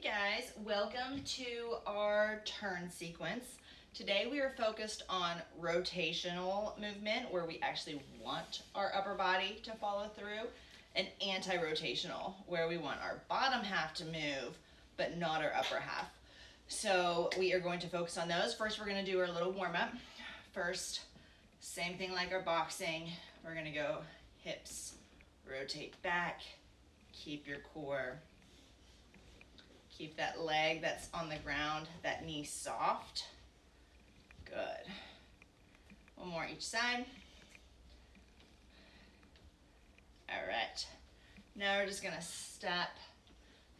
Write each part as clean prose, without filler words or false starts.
Hey guys, welcome to our turn sequence. Today we are focused on rotational movement where we actually want our upper body to follow through, and anti-rotational where we want our bottom half to move but not our upper half. So we are going to focus on those. First we're going to do our little warm-up. First, same thing like our boxing. We're going to go hips, rotate back, keep your core. Keep that leg that's on the ground, that knee soft. Good. One more each side. All right. Now we're just gonna step,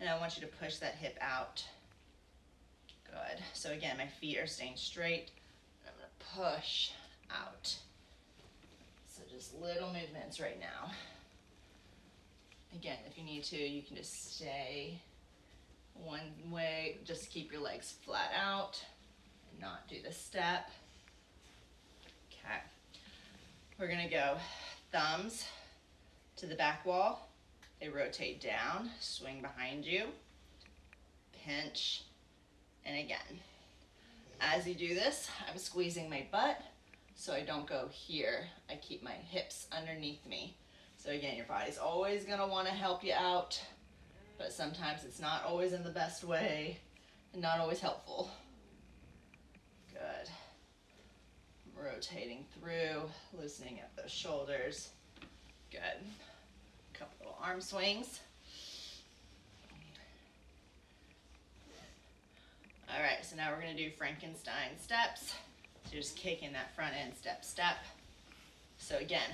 and I want you to push that hip out. Good. So again, my feet are staying straight. I'm gonna push out. So just little movements right now. Again, if you need to, you can just stay one way, just keep your legs flat out and not do the step. Okay, we're gonna go thumbs to the back wall. They rotate down, swing behind you, pinch, and again. As you do this, I'm squeezing my butt so I don't go here. I keep my hips underneath me. So again, your body's always gonna wanna help you out, but sometimes it's not always in the best way and not always helpful. Good. Rotating through, loosening up those shoulders. Good. Couple little arm swings. All right, so now we're gonna do Frankenstein steps. So just kicking that front end step, step. So again,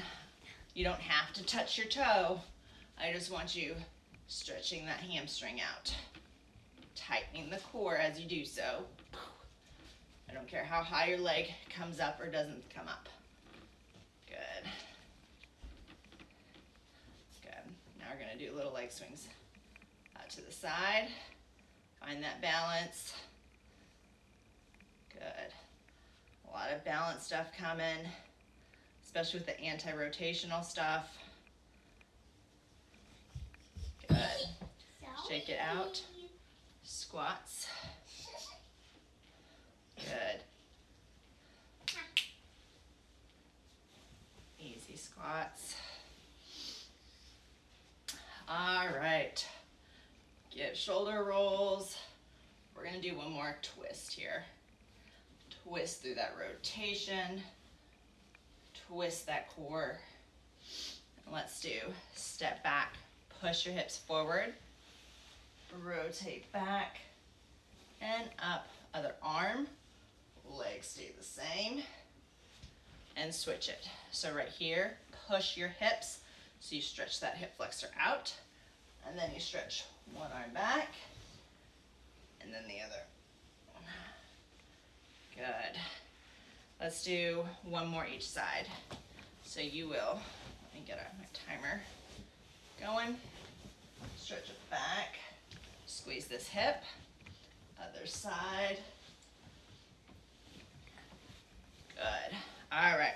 you don't have to touch your toe. I just want you stretching that hamstring out, tightening the core as you do so. I don't care how high your leg comes up or doesn't come up. Good. Good. Now we're gonna do little leg swings out to the side. Find that balance. Good. A lot of balance stuff coming, especially with the anti-rotational stuff. Good. Shake it out. Squats. Good. Easy squats. All right. Get shoulder rolls. We're going to do one more twist here. Twist through that rotation. Twist that core. And let's do step back. Push your hips forward, rotate back, and up. Other arm, legs stay the same, and switch it. So right here, push your hips, so you stretch that hip flexor out, and then you stretch one arm back, and then the other. Good. Let's do one more each side. So you will, let me get my timer going. Stretch it back, squeeze this hip, other side. Good. All right,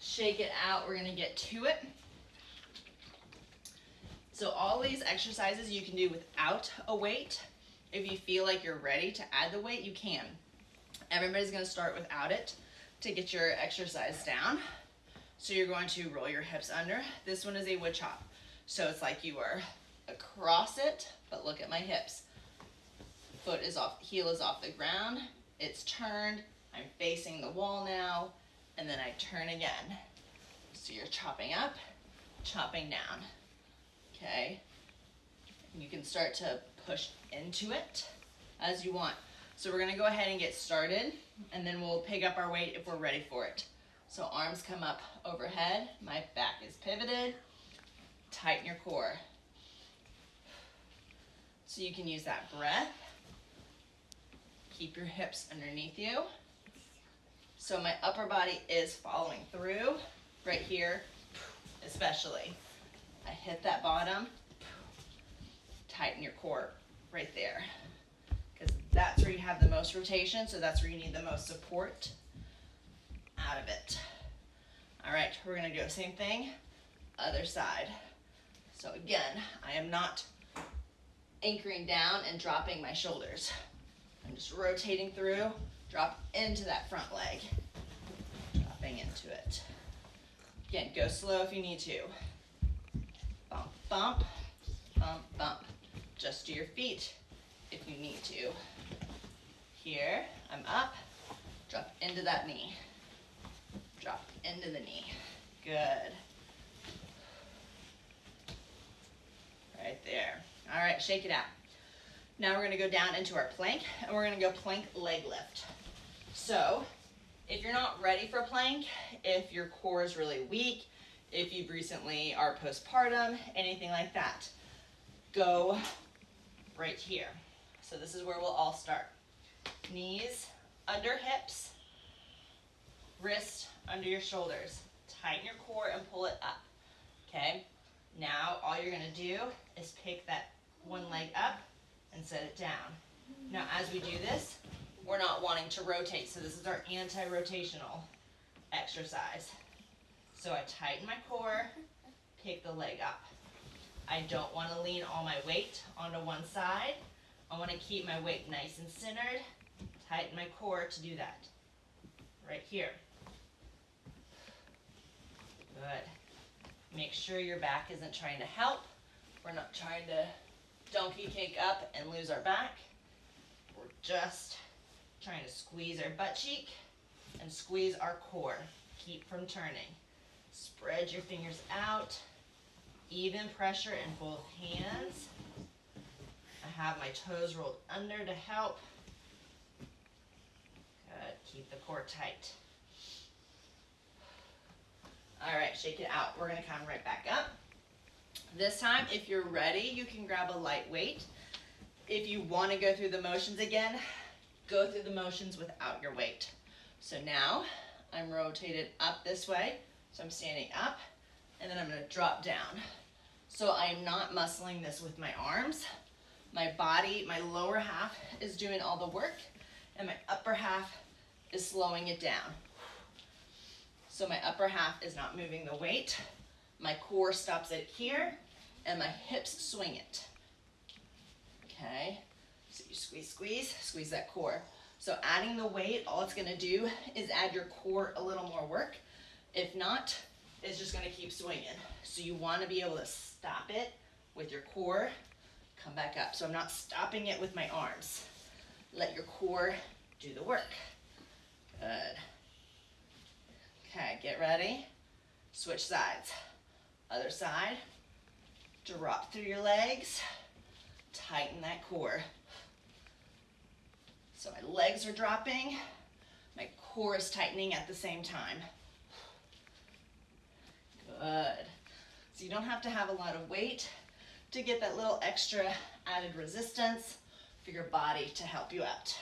shake it out. We're gonna get to it. So all these exercises you can do without a weight. If you feel like you're ready to add the weight, you can. Everybody's gonna start without it to get your exercise down. So you're going to roll your hips under. This one is a wood chop. So it's like you are across it, but look at my hips. Foot is off, heel is off the ground. It's turned. I'm facing the wall now, and then I turn again. So you're chopping up, chopping down. Okay? And you can start to push into it as you want. So we're gonna go ahead and get started, and then we'll pick up our weight if we're ready for it. So arms come up overhead, my back is pivoted. Tighten your core. So you can use that breath. Keep your hips underneath you. So my upper body is following through, right here, especially. I hit that bottom, tighten your core right there. Because that's where you have the most rotation, so that's where you need the most support out of it. All right, we're gonna do the same thing, other side. So again, I am not anchoring down and dropping my shoulders. I'm just rotating through, drop into that front leg, dropping into it. Again, go slow if you need to. Bump, bump, bump, bump. Just do your feet if you need to. Here, I'm up, drop into that knee. Drop into the knee. Good. Right there. All right, shake it out. Now we're gonna go down into our plank, and we're gonna go plank leg lift. So, if you're not ready for plank, if your core is really weak, if you recently are postpartum, anything like that, go right here. So this is where we'll all start. Knees under hips, wrists under your shoulders. Tighten your core and pull it up, okay? Now all you're gonna do is pick that one leg up and set it down. Now as we do this, we're not wanting to rotate, so this is our anti-rotational exercise. So I tighten my core, pick the leg up. I don't want to lean all my weight onto one side. I want to keep my weight nice and centered. Tighten my core to do that. Right here. Good. Make sure your back isn't trying to help. We're not trying to donkey kick up and lose our back. We're just trying to squeeze our butt cheek and squeeze our core. Keep from turning. Spread your fingers out. Even pressure in both hands. I have my toes rolled under to help. Good. Keep the core tight. All right, shake it out. We're gonna come right back up. This time, if you're ready, you can grab a light weight. If you want to go through the motions again, go through the motions without your weight. So now, I'm rotated up this way. So I'm standing up, and then I'm gonna drop down. So I am not muscling this with my arms. My body, my lower half is doing all the work, and my upper half is slowing it down. So my upper half is not moving the weight. My core stops it here, and my hips swing it. Okay, so you squeeze, squeeze, squeeze that core. So adding the weight, all it's gonna do is add your core a little more work. If not, it's just gonna keep swinging. So you wanna be able to stop it with your core, come back up. So I'm not stopping it with my arms. Let your core do the work. Good. Okay, get ready. Switch sides. Other side. Drop through your legs. Tighten that core. So my legs are dropping. My core is tightening at the same time. Good. So you don't have to have a lot of weight to get that little extra added resistance for your body to help you out.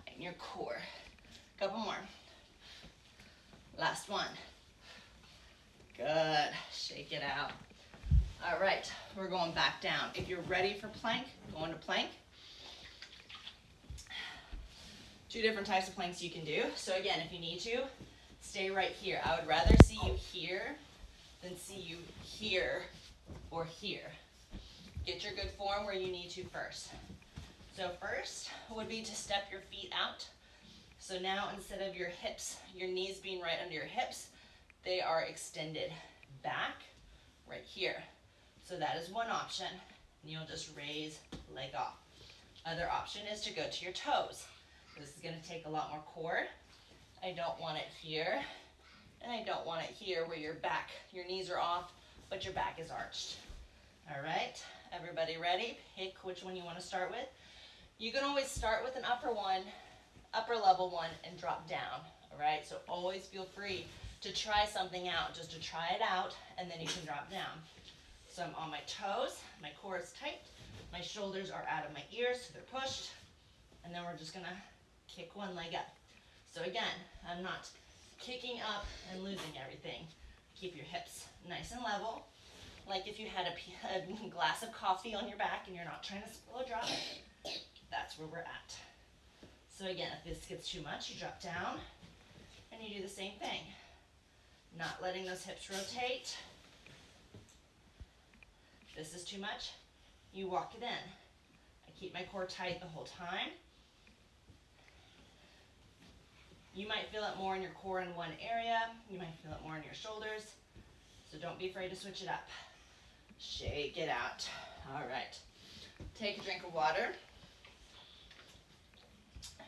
Tighten your core. Couple more. Last one. Good. Shake it out. All right, we're going back down. If you're ready for plank, go into plank. Two different types of planks you can do. So again, if you need to, stay right here. I would rather see you here than see you here or here. Get your good form where you need to first. So first would be to step your feet out. So now instead of your hips, your knees being right under your hips, they are extended back right here. So that is one option. And you'll just raise leg off. Other option is to go to your toes. This is going to take a lot more core. I don't want it here, and I don't want it here where your back, your knees are off, but your back is arched. All right, everybody ready? Pick which one you want to start with. You can always start with an upper level one, and drop down. All right, so always feel free to try something out, just to try it out, and then you can drop down. So I'm on my toes, my core is tight, my shoulders are out of my ears, so they're pushed, and then we're just gonna kick one leg up. So again, I'm not kicking up and losing everything. Keep your hips nice and level, like if you had a glass of coffee on your back and you're not trying to slow drop it. That's where we're at. So again, if this gets too much, you drop down and you do the same thing. Not letting those hips rotate. If this is too much, you walk it in. I keep my core tight the whole time. You might feel it more in your core in one area. You might feel it more in your shoulders. So don't be afraid to switch it up. Shake it out. All right. Take a drink of water.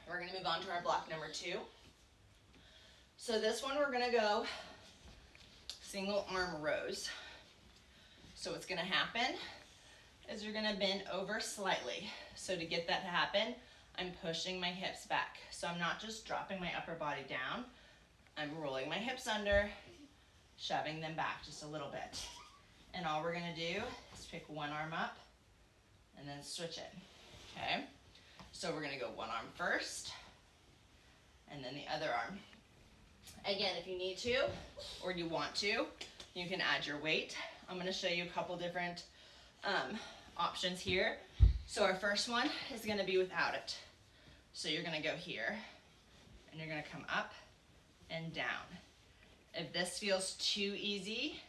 We're going to move on to our block number 2. So this one we're going to go single arm rows. So what's going to happen is you're going to bend over slightly. So to get that to happen, I'm pushing my hips back. So I'm not just dropping my upper body down. I'm rolling my hips under, shoving them back just a little bit. And all we're going to do is pick one arm up and then switch it. Okay? So we're going to go one arm first and then the other arm. Again, if you need to or you want to, you can add your weight. I'm going to show you a couple different options here. So our first one is going to be without it. So you're going to go here and you're going to come up and down. If this feels too easy,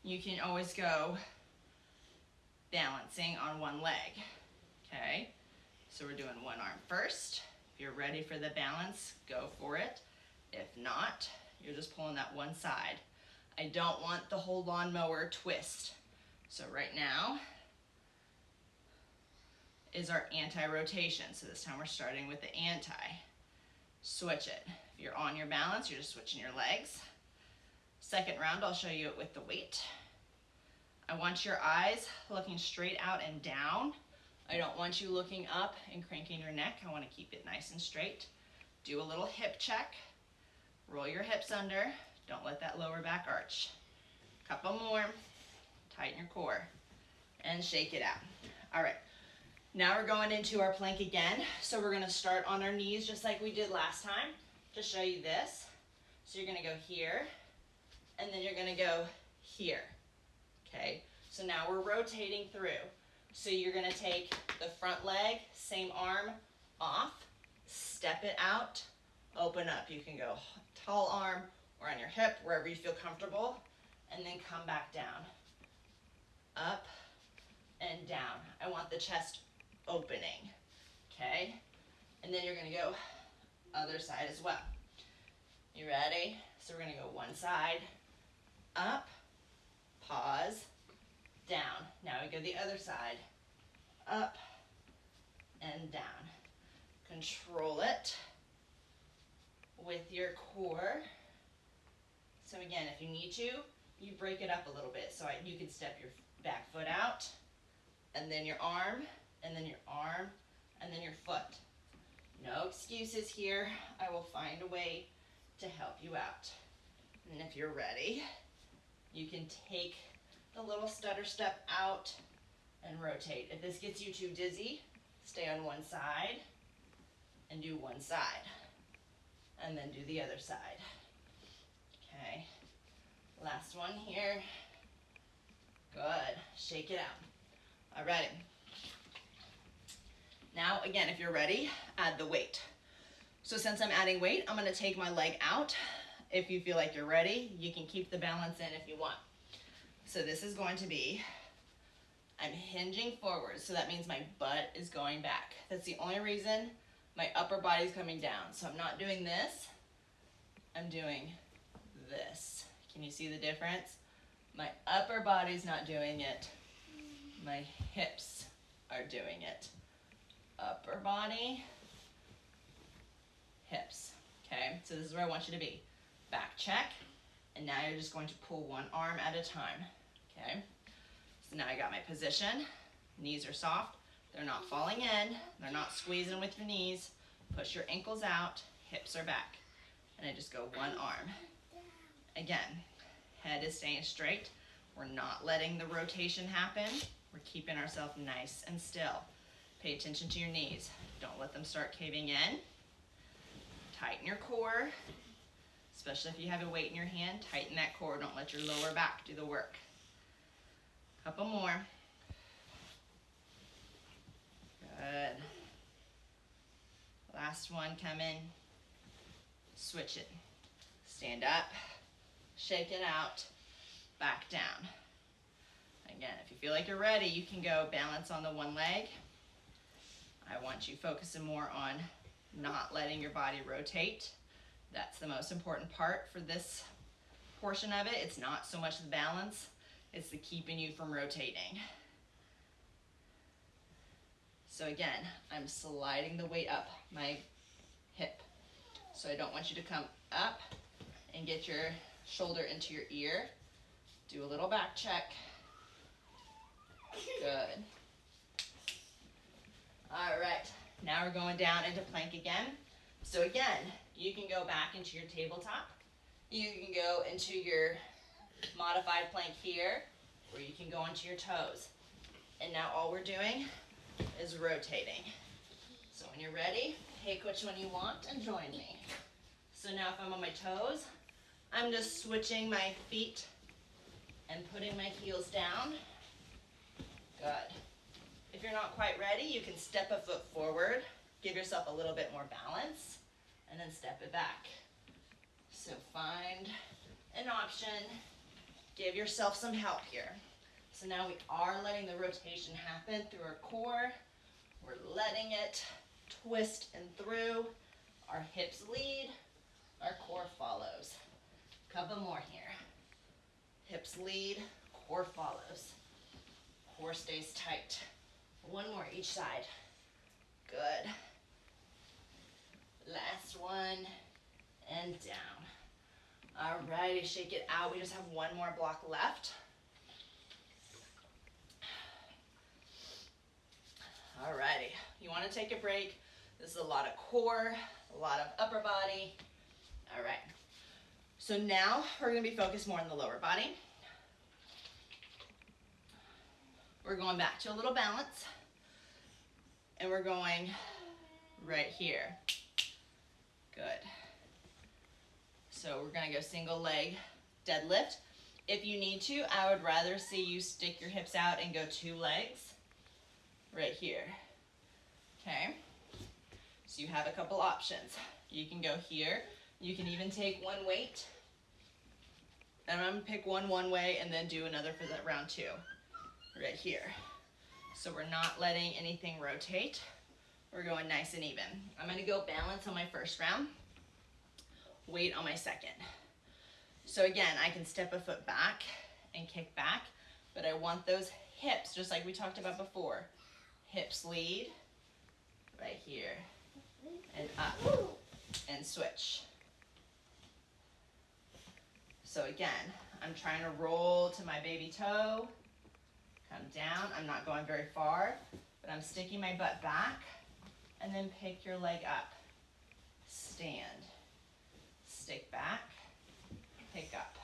you can always go balancing on one leg. Okay? So we're doing one arm first. If you're ready for the balance, go for it. If not, you're just pulling that one side. I don't want the whole lawnmower twist. So right now is our anti-rotation. So this time we're starting with the anti. Switch it. If you're on your balance, you're just switching your legs. Second round, I'll show you it with the weight. I want your eyes looking straight out and down. I don't want you looking up and cranking your neck. I want to keep it nice and straight. Do a little hip check. Roll your hips under. Don't let that lower back arch. Couple more. Tighten your core. And shake it out. All right. Now we're going into our plank again. So we're going to start on our knees just like we did last time to show you this. So you're going to go here. And then you're going to go here. Okay? So now we're rotating through. So you're going to take the front leg, same arm, off, step it out, open up. You can go tall arm or on your hip, wherever you feel comfortable, and then come back down. Up and down. I want the chest opening, okay? And then you're going to go other side as well. You ready? So we're going to go one side, up, pause, down. Now we go the other side, up and down. Control it with your core. So again, if you need to, you break it up a little bit. So you can step your back foot out, and then your arm, and then your arm, and then your foot. No excuses here. I will find a way to help you out. And if you're ready, you can take the little stutter step out and rotate. If this gets you too dizzy, stay on one side and do one side. And then do the other side. Okay. Last one here. Good. Shake it out. All right. Now, again, if you're ready, add the weight. So since I'm adding weight, I'm going to take my leg out. If you feel like you're ready, you can keep the balance in if you want. So this is going to be, I'm hinging forward. So that means my butt is going back. That's the only reason my upper body's coming down. So I'm not doing this. I'm doing this. Can you see the difference? My upper body's not doing it. My hips are doing it. Upper body, hips. Okay, so this is where I want you to be. Back check, and now you're just going to pull one arm at a time. Okay, so now I got my position. Knees are soft. They're not falling in. They're not squeezing with your knees. Push your ankles out. Hips are back. And I just go one arm. Again, head is staying straight. We're not letting the rotation happen. We're keeping ourselves nice and still. Pay attention to your knees. Don't let them start caving in. Tighten your core, especially if you have a weight in your hand. Tighten that core. Don't let your lower back do the work. Couple more. Good. Last one coming. Switch it. Stand up. Shake it out. Back down. Again, if you feel like you're ready, you can go balance on the one leg. I want you focusing more on not letting your body rotate. That's the most important part for this portion of it. It's not so much the balance, it's the keeping you from rotating. So again, I'm sliding the weight up my hip. So I don't want you to come up and get your shoulder into your ear. Do a little back check. Good. All right, now we're going down into plank again. So again, you can go back into your tabletop. You can go into your modified plank here, or you can go onto your toes. And now all we're doing is rotating. So when you're ready, pick which one you want and join me. So now if I'm on my toes, I'm just switching my feet and putting my heels down. Good. If you're not quite ready, you can step a foot forward, give yourself a little bit more balance, and then step it back. So find an option, give yourself some help here. So now we are letting the rotation happen through our core. We're letting it twist and through. Our hips lead, our core follows. Couple more here. Hips lead, core follows. Core stays tight. One more each side. Good. Last one, and down. Alrighty, shake it out. We just have one more block left. Alrighty, you want to take a break. This is a lot of core, a lot of upper body. All right, so now we're going to be focused more on the lower body. We're going back to a little balance, and we're going right here. Good. So we're going to go single leg deadlift. If you need to, I would rather see you stick your hips out and go 2 legs right here. Okay? So you have a couple options. You can go here. You can even take one weight. And I'm going to pick one way and then do another for that round 2. Right here. So we're not letting anything rotate. We're going nice and even. I'm going to go balance on my first round, weight on my second. So again, I can step a foot back and kick back, but I want those hips, just like we talked about before. Hips lead, right here, and up, and switch. So again, I'm trying to roll to my baby toe, come down. I'm not going very far, but I'm sticking my butt back, and then pick your leg up. Stand, stick back, pick up.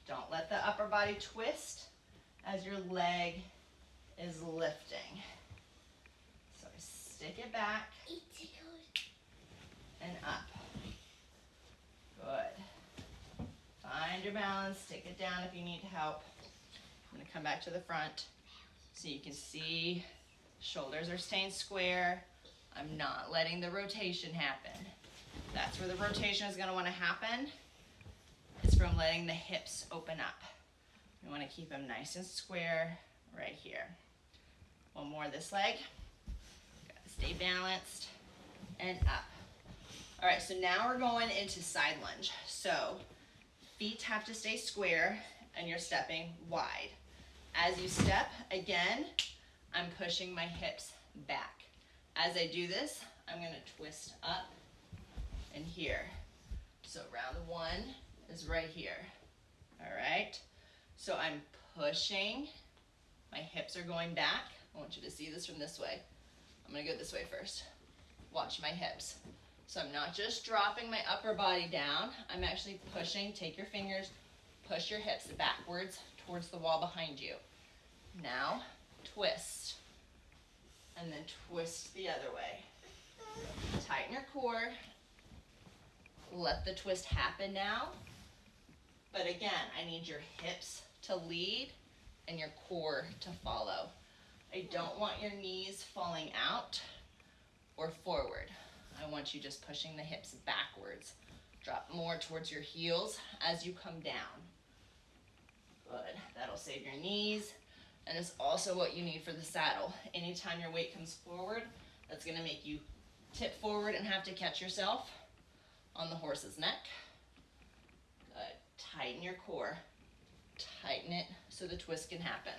Don't let the upper body twist as your leg is lifting. So stick it back and up. Good. Find your balance, take it down if you need help. I'm gonna come back to the front so you can see shoulders are staying square. I'm not letting the rotation happen. That's where the rotation is gonna wanna happen. It's from letting the hips open up. We wanna keep them nice and square right here. One more this leg. Gotta stay balanced and up. All right, so now we're going into side lunge. So feet have to stay square and you're stepping wide. As you step, again, I'm pushing my hips back. As I do this, I'm gonna twist up and here. So round 1 is right here. All right, so I'm pushing, my hips are going back. I want you to see this from this way. I'm gonna go this way first. Watch my hips. So I'm not just dropping my upper body down, I'm actually pushing. Take your fingers, push your hips backwards towards the wall behind you. Now, twist, and then twist the other way. Tighten your core, let the twist happen now. But again, I need your hips to lead and your core to follow. I don't want your knees falling out or forward. I want you just pushing the hips backwards. Drop more towards your heels as you come down. Good, that'll save your knees. And it's also what you need for the saddle. Anytime your weight comes forward, that's gonna make you tip forward and have to catch yourself on the horse's neck. Good. Tighten your core. Tighten it so the twist can happen.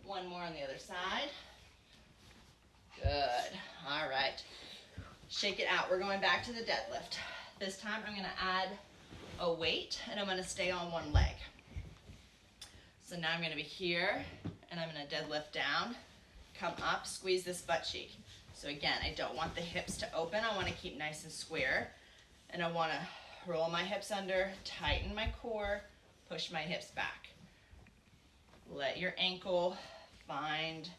One more on the other side. Good. All right. Shake it out. We're going back to the deadlift. This time I'm gonna add a weight and I'm gonna stay on one leg. So now I'm gonna be here and I'm gonna deadlift down, come up, squeeze this butt cheek. So again, I don't want the hips to open. I wanna keep nice and square. And I wanna roll my hips under, tighten my core, push my hips back. Let your ankle find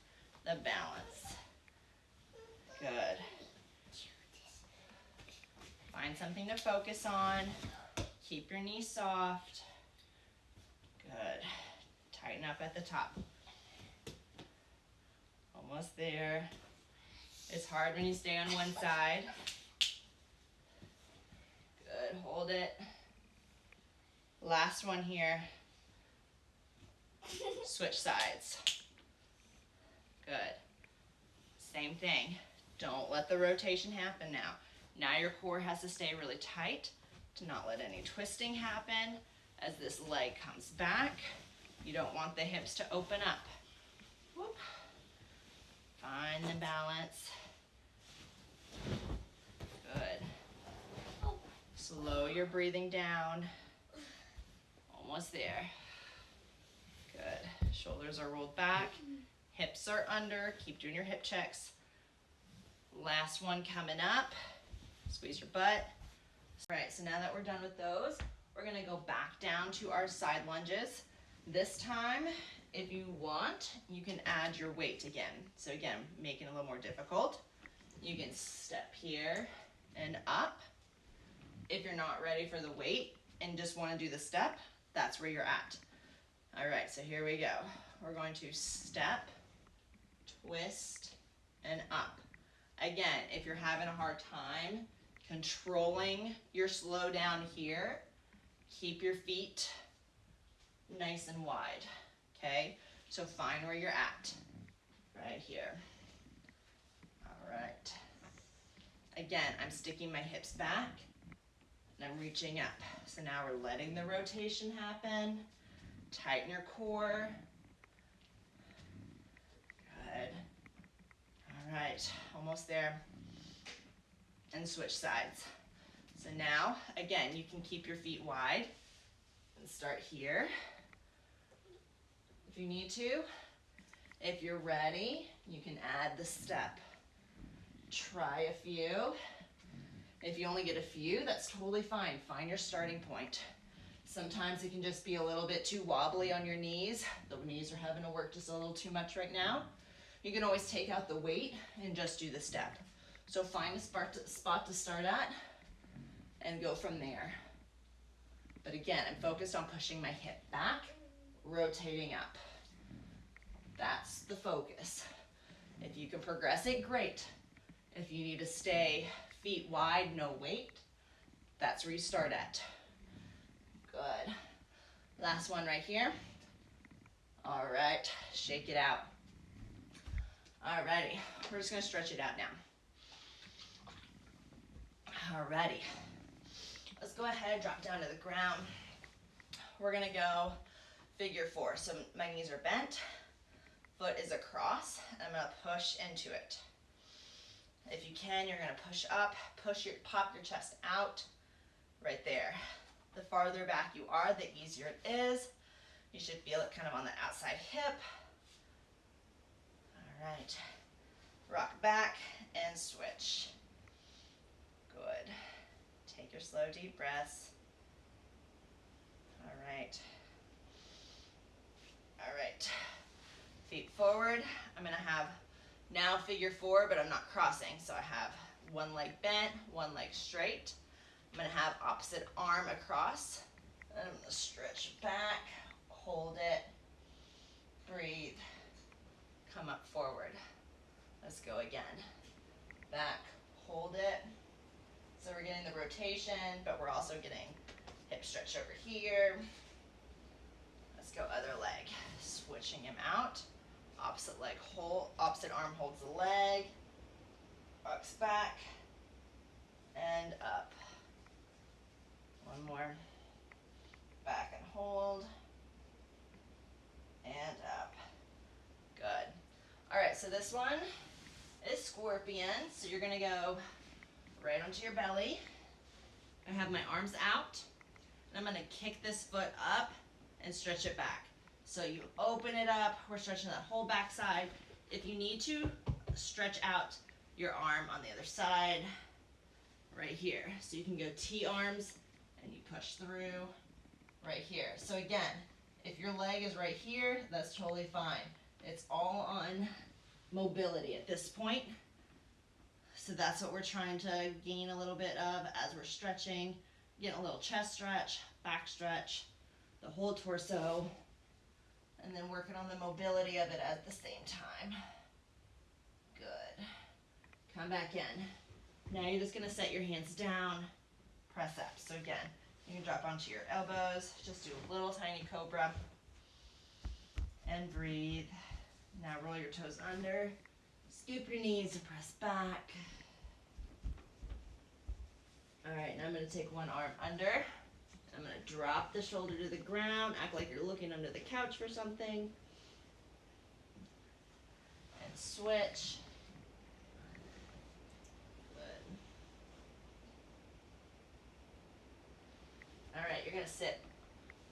the balance. Good. Find something to focus on. Keep your knees soft. Good. Tighten up at the top. Almost there. It's hard when you stay on one side. Good, hold it. Last one here. Switch sides. Good. Same thing. Don't let the rotation happen now. Now your core has to stay really tight to not let any twisting happen. As this leg comes back, you don't want the hips to open up. Whoop. Find the balance. Good. Slow your breathing down. Almost there. Good. Shoulders are rolled back. Hips are under. Keep doing your hip checks. Last one coming up. Squeeze your butt. All right, so now that we're done with those, we're gonna go back down to our side lunges. This time, if you want, you can add your weight again. So again, make it a little more difficult. You can step here and up. If you're not ready for the weight and just wanna do the step, that's where you're at. All right, so here we go. We're going to step, twist, and up. Again, if you're having a hard time controlling your slow down here, keep your feet nice and wide, okay? So find where you're at, right here. All right. Again, I'm sticking my hips back and I'm reaching up. So now we're letting the rotation happen. Tighten your core. Good. All right, almost there. And switch sides. So now, again, you can keep your feet wide and start here if you need to. If you're ready, you can add the step. Try a few. If you only get a few, that's totally fine. Find your starting point. Sometimes it can just be a little bit too wobbly on your knees. The knees are having to work just a little too much right now. You can always take out the weight and just do the step. So find a spot to start at and go from there. But again, I'm focused on pushing my hip back, rotating up. That's the focus. If you can progress it, great. If you need to stay feet wide, no weight, that's where you start at. Good. Last one right here. All right, shake it out. Alrighty, we're just gonna stretch it out now. Alrighty, let's go ahead, drop down to the ground. We're gonna go figure four. So my knees are bent, foot is across, and I'm gonna push into it. If you can, you're gonna push up, pop your chest out, right there. The farther back you are, the easier it is. You should feel it kind of on the outside hip. All right, rock back and switch. Good. Take your slow, deep breaths. All right. All right. Feet forward. I'm gonna have now figure four, but I'm not crossing. So I have one leg bent, one leg straight. I'm gonna have opposite arm across. And I'm gonna stretch back, hold it, breathe, come up forward. Let's go again. Back, hold it. So we're getting the rotation, but we're also getting hip stretch over here. Let's go other leg. switching him out. Opposite leg hold, opposite arm holds the leg, rocks back, and up. One more. Back and hold, and up. Good. All right, so this one is scorpion. So you're gonna go right onto your belly. I have my arms out, and I'm gonna kick this foot up and stretch it back. So you open it up, we're stretching that whole back side. If you need to, stretch out your arm on the other side, right here. So you can go T-arms, and you push through right here. So again, if your leg is right here, that's totally fine. It's all on mobility at this point. So that's what we're trying to gain a little bit of as we're stretching, getting a little chest stretch, back stretch, the whole torso, and then working on the mobility of it at the same time. Good. Come back in. Now you're just gonna set your hands down, press up. So again, you can drop onto your elbows, just do a little tiny cobra, and breathe. Now roll your toes under, scoop your knees and press back. All right, now I'm gonna take one arm under. I'm gonna drop the shoulder to the ground, act like you're looking under the couch for something. And switch. Good. All right, you're gonna sit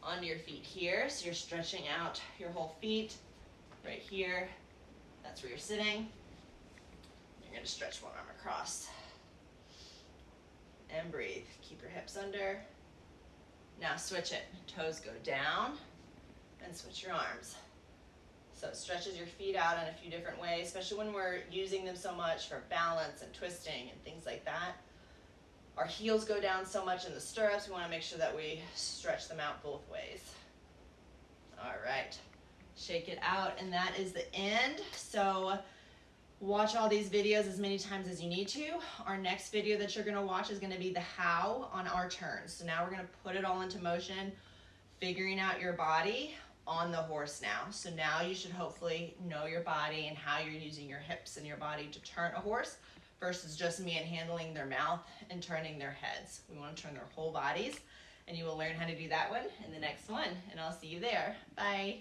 onto your feet here. So you're stretching out your whole feet right here. That's where you're sitting. You're gonna stretch one arm across. And breathe. Keep your hips under. Now switch it. Toes go down and switch your arms. So it stretches your feet out in a few different ways, especially when we're using them so much for balance and twisting and things like that. Our heels go down so much in the stirrups, we want to make sure that we stretch them out both ways. All right, shake it out, and that is the end. So watch all these videos as many times as you need to. Our next video that you're gonna watch is gonna be the how on our turns. So now we're gonna put it all into motion, figuring out your body on the horse now. So now you should hopefully know your body and how you're using your hips and your body to turn a horse versus just manhandling their mouth and turning their heads. We wanna turn their whole bodies, and you will learn how to do that one in the next one, and I'll see you there. Bye.